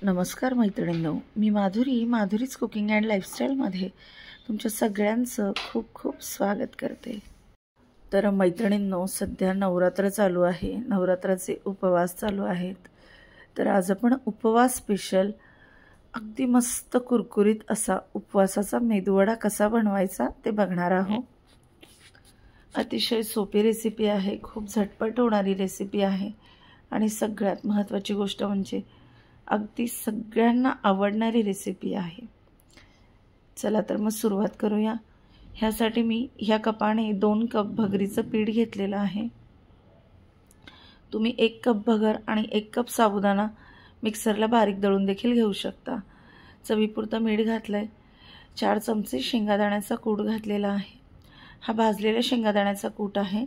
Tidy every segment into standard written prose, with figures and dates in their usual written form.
नमस्कार मैत्रिणींनो, मी माधुरीच cooking and लाईफस्टाईलमध्ये तुमच्या सगळ्यांचं खूप खूप स्वागत करते। तर मैत्रिणींनो, सध्या नवरात्र चालू आहे, नवरात्राचे उपवास चालू आहेत। तर आज आपण उपवास स्पेशल अगदी मस्त कुरकुरीत असा उपवासाचा मेदूवडा कसा बनवायचा ते बघणार आहोत। अतिशय सोपी रेसिपी आहे, खूप झटपट होणारी रेसिपी आहे आणि सगळ्यात महत्त्वाची गोष्ट म्हणजे अगदी सगळ्यांना आवडणारी रेसिपी आहे। चला तर मग सुरुवात करूया। ह्यासाठी मी ह्या कपाने 2 कप भगरीचं पीठ घेतलेलं आहे। तुम्ही 1 कप भगर आणि 1 कप साबुदाणा मिक्सरला बारीक दळून देखील घेऊ शकता। चवीपुरतं मीठ घातलंय। 4 चमचे शेंगादाण्याचा कूट घातलेला आहे। हा भाजलेल्या शेंगादाण्याचा कूट आहे।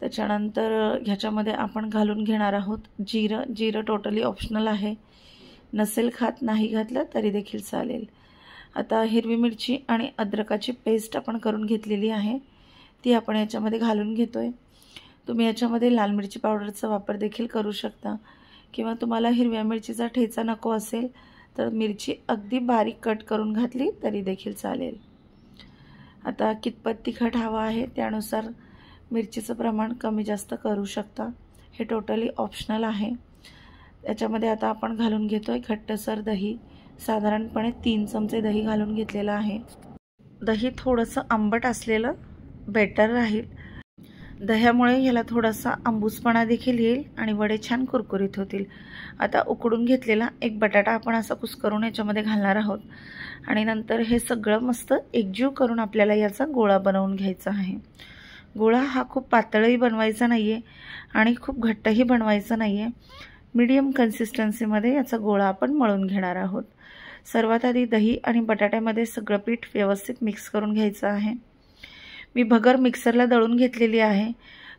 त्याच्यानंतर ह्याच्यामध्ये आपण घालून घेणार आहोत जिरं टोटली ऑप्शनल आहे, नसेल खात नाही घातलं तरी देखील चालेल। आता हिरवी मिरची आणि अद्रकाची पेस्ट आपण करून घेतलेली आहे, ती आपण याच्यामध्ये घालून घेतोय। तुम्ही याच्यामध्ये लाल मिरची पावडरचा वापर देखील करू शकता किंवा तुम्हाला हिरव्या मिरचीचा ठेचा नको असेल तर मिरची अगदी बारीक कट करून घातली तरी देखील चालेल। आता कितपत तिखट हवा आहे त्यानुसार मिरचीचं प्रमाण कमी जास्त करू शकता, हे टोटली ऑप्शनल आहे। याच्यामध्ये आता आपण घालून घेतोय घट्टसर दही, साधारणपणे 3 चमचे दही घालून घेतलेलं आहे। दही थोडंसं आंबट असलेलं बेटर राहील, दह्यामुळे याला थोडासा आंबूसपणा देखील येईल आणि वडे छान कुरकुरीत होतील। आता उकडून घेतलेला एक बटाटा आपण असा कुस्करून याच्यामध्ये घालणार आहोत आणि नंतर हे सगळं मस्त एकजीव करून आपल्याला याचा गोळा बनवून घ्यायचा आहे। गोळा हा खूप पातळही बनवायचा नाहीये आणि खूप घट्टही बनवायचा नाहीये, मीडियम कन्सिस्टन्सीमध्ये याचा गोळा आपण मळून घेणार आहोत। सर्वात आधी दही आणि बटाट्यामध्ये सगळं पीठ व्यवस्थित मिक्स करून घ्यायचं आहे। मी भगर मिक्सरला दळून घेतलेली आहे,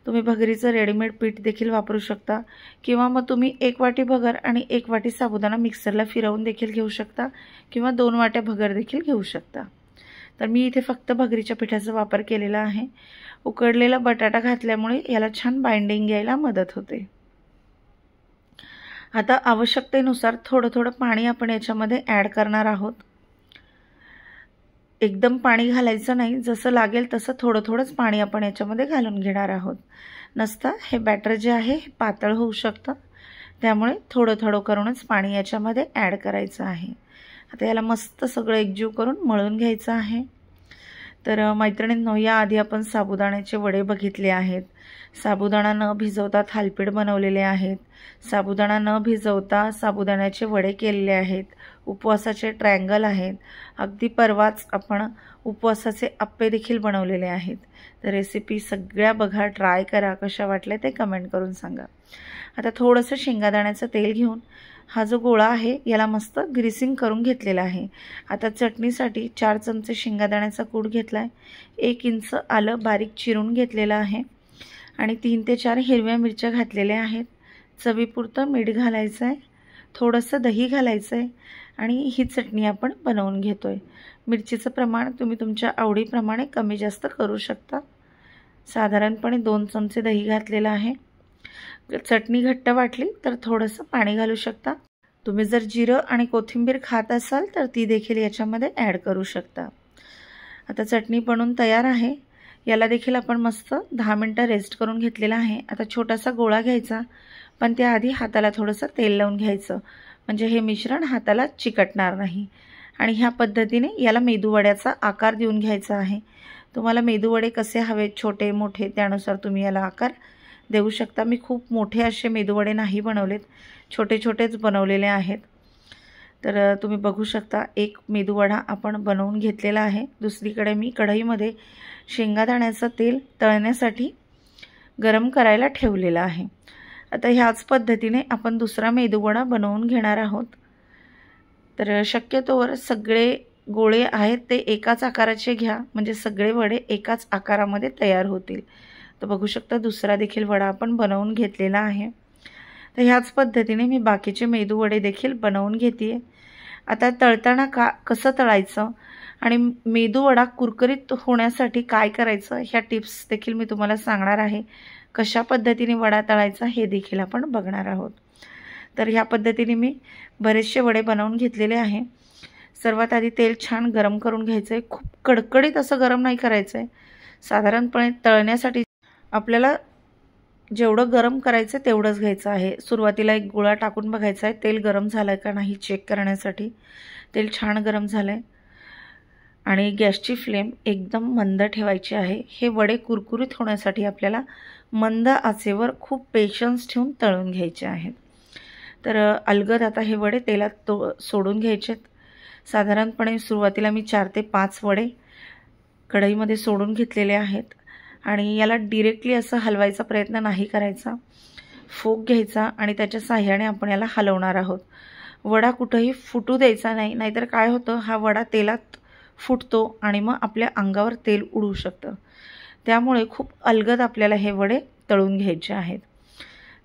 तुम्ही भगरीचं रेडीमेड पीठ देखील वापरू शकता किंवा मग तुम्ही 1 वाटी भगर आणि 1 वाटी साबुदाणा मिक्सरला फिरवून देखील घेऊ शकता किंवा 2 वाट्या भगर देखील घेऊ शकता। तर मी इथे फक्त भगरीच्या पिठाचा वापर केलेला आहे। उकडलेला बटाटा घातल्यामुळे याला छान बाइंडिंग यायला मदत होते। आता आवश्यकतेनुसार थोडं पाणी आपण याच्यामध्ये ॲड करणार आहोत। एकदम पाणी घालायचं नाही, जसं लागेल तसं थोडंच पाणी आपण याच्यामध्ये घालून घेणार आहोत। नसता हे बॅटर जे आहे हे पातळ होऊ शकतं, त्यामुळे थोडं करूनच पाणी याच्यामध्ये ॲड करायचं आहे। आता याला मस्त सगळं एकजीव करून मळून घ्यायचं आहे। तर मैत्रिणींनो, याआधी आपण साबुदाण्याचे वडे बघितले आहेत, साबुदाणा न भिजवता थालीपीठ बनवलेले आहेत, साबुदाणा न भिजवता साबुदाण्याचे वडे केलेले आहेत, उपवासाचे ट्रायंगल आहेत, अगदी परवाच आपण उपवासाचे अप्पे देखील बनवलेले आहेत। तर रेसिपी सगळ्या बघा, ट्राय करा, कशा वाटल्या ते कमेंट करून सांगा। आता थोडंसं शेंगादाण्याचं तेल घेऊन हा जो गोळा आहे याला मस्त ग्रीसिंग करून घेतलेला आहे। आता चटणीसाठी 4 चमचे शेंगादाण्याचा कूट घेतलाय, 1 इंच आलं बारीक चिरून घेतलेलं आहे आणि 3 ते 4 हिरव्या मिरच्या घातलेल्या आहेत। चवीपुरतं मीठ घालायचं आहे, थोडंसं दही घालायचं आहे आणि ही चटणी आपण बनवून घेतोय। मिरचीचं प्रमाण तुम्ही तुमच्या आवडीप्रमाणे कमी जास्त करू शकता। साधारणपणे 2 चमचे दही घातलेलं आहे। चटणी घट्ट वाटली तर थोडंसं पाणी घालू शकता। तुम्ही जर जिरं आणि कोथिंबीर खात असाल तर ती देखील याच्यामध्ये ॲड करू शकता। आता चटणी बनवून तयार आहे, याला देखील आपण मस्त 10 मिनिटं रेस्ट करून घेतलेला आहे। आता छोटासा गोळा घ्यायचा, पण त्याआधी हाताला थोडंसं तेल लावून घ्यायचं, म्हणजे हे मिश्रण हाताला चिकटणार नाही आणि ह्या पद्धतीने याला मेदूवड्याचा आकार देऊन घ्यायचा आहे। तुम्हाला मेदूवडे कसे हवेत, छोटे मोठे, त्यानुसार तुम्ही याला आकार देऊ शकता। मी खूप मोठे असे मेदूवडे नाही बनवलेत, छोटेच बनवलेले आहेत। तर तुम्ही बघू शकता, एक मेदूवडा आपण बनवून घेतलेला आहे। दुसरीकडे मी कढईमध्ये शेंगादाण्याचं तेल तळण्यासाठी गरम करायला ठेवलेलं आहे। आता ह्याच पद्धतीने आपण दुसरा मेदूवडा बनवून घेणार आहोत। तर शक्यतोवर सगळे गोळे आहेत ते एकाच आकाराचे घ्या, म्हणजे सगळे वडे एकाच आकारामध्ये तयार होतील। तर बघू शकता, दुसरा देखील वडा आपण बनवून घेतलेला आहे। तर ह्याच पद्धतीने मी बाकीचे मेदूवडे देखील बनवून घेते। आता तळताना कसं तळायचं आणि मेदूवडा कुरकुरीत होण्यासाठी काय करायचं ह्या टिप्स देखील मी तुम्हाला सांगणार आहे। कशा पद्धतीने वडा तळायचा हे देखील आपण बघणार आहोत। तर ह्या पद्धतीने मी बरेचसे वडे बनवून घेतलेले आहे। सर्वात आधी तेल छान गरम करून घ्यायचं आहे। खूप कडकडीत असं गरम नाही करायचं आहे, साधारणपणे तळण्यासाठी आपल्याला जेवढं गरम करायचं तेवढंच घ्यायचं आहे। सुरुवातीला एक गोळा टाकून बघायचा आहे तेल गरम झालं का नाही चेक करण्यासाठी। तेल छान गरम झालंय आणि गॅसची फ्लेम एकदम मंद ठेवायची आहे। हे वडे कुरकुरीत होण्यासाठी आपल्याला मंद आचेवर खूप पेशन्स ठेवून तळून घ्यायचे आहेत। तर अलगद आता हे वडे तेलात सोडून घ्यायचेत। साधारणपणे सुरुवातीला मी 4 ते 5 वडे कढईमध्ये सोडून घेतलेले आहेत आणि याला डायरेक्टली असं हलवायचा प्रयत्न नाही करायचा। फोक घ्यायचा आणि त्याच्या साहाय्याने आपण याला हलवणार आहोत। वडा कुठेही फुटू द्यायचा नाही, नाहीतर काय होतं हा वडा तेलात फुटतो आणि मग आपल्या अंगावर तेल उडू शकतं। त्यामुळे खूप अलगद आपल्याला हे वडे तळून घ्यायचे आहेत।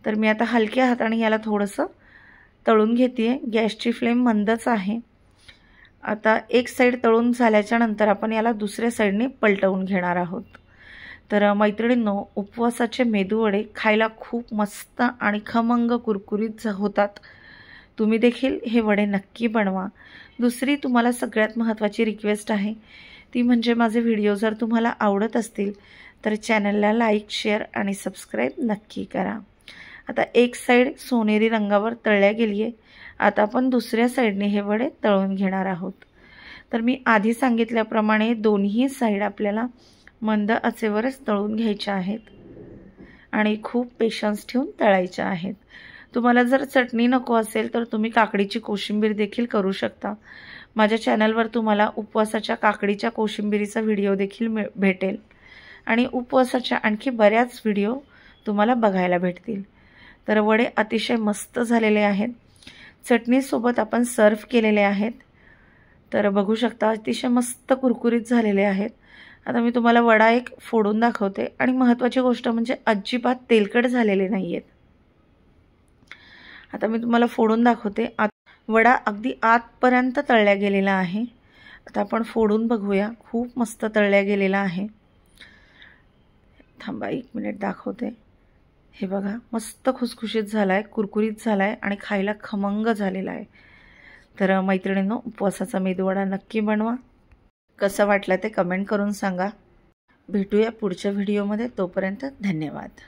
तर मी आता हलक्या हाताने याला थोडंसं तळून घेते। गॅसची फ्लेम मंदच आहे। आता एक साइड तळून झाल्याच्या नंतर आपण याला दुसऱ्या साइडने पलटवून घेणार आहोत। तर मैत्रिणींनो, उपवासाचे मेदूवडे खायला खूप मस्त आणि खमंग कुरकुरीत होतात। तुम्ही देखील हे वडे नक्की बनवा। दुसरी तुम्हाला सगळ्यात महत्त्वाची रिक्वेस्ट आहे ती म्हणजे माझे व्हिडिओ जर तुम्हाला आवडत असतील तर चॅनलला लाईक, शेअर आणि सबस्क्राईब नक्की करा। आता एक साइड सोनेरी रंगावर तळल्या गेली आहे। आता आपण दुसऱ्या साइडने हे वडे तळून घेणार आहोत। तर मी आधी सांगितल्याप्रमाणे दोन्ही साइड आपल्याला मंद आचेवरच तळून घ्यायच्या आहेत आणि खूप पेशन्स ठेवून तळायच्या आहेत। तुम्हाला जर चटणी नको असेल तर तुम्ही काकडीची कोशिंबीर देखील करू शकता। माझ्या चॅनलवर तुम्हाला उपवासाच्या काकडीच्या कोशिंबीरीचा व्हिडिओ देखील भेटेल आणि उपवासाच्या आणखी बऱ्याच व्हिडिओ तुम्हाला बघायला भेटतील। तर वडे अतिशय मस्त झालेले आहेत। चटणीसोबत आपण सर्व केलेले आहेत। तर बघू शकता अतिशय मस्त कुरकुरीत झालेले आहेत। आता मी तुम्हाला वडा एक फोडून दाखवते आणि महत्त्वाची गोष्ट म्हणजे अजिबात तेलकट झालेले नाहीयेत। आता मी तुम्हाला फोडून दाखवते। वडा अगदी आतपर्यंत तळल्या गेलेला आहे। आता आपण फोडून बघूया। खूप मस्त तळल्या गेलेला आहे। थांबा 1 मिनिट दाखवते। हे बघा मस्त खुसखुशीत झालाय, कुरकुरीत झालाय आणि खायला खमंग झालेला आहे। तर मैत्रिणींनो, उपवासाचा मेदूवडा नक्की बनवा। कसं वाटलं ते कमेंट करून सांगा। भेटूया पुढच्या व्हिडिओमध्ये। तोपर्यंत धन्यवाद।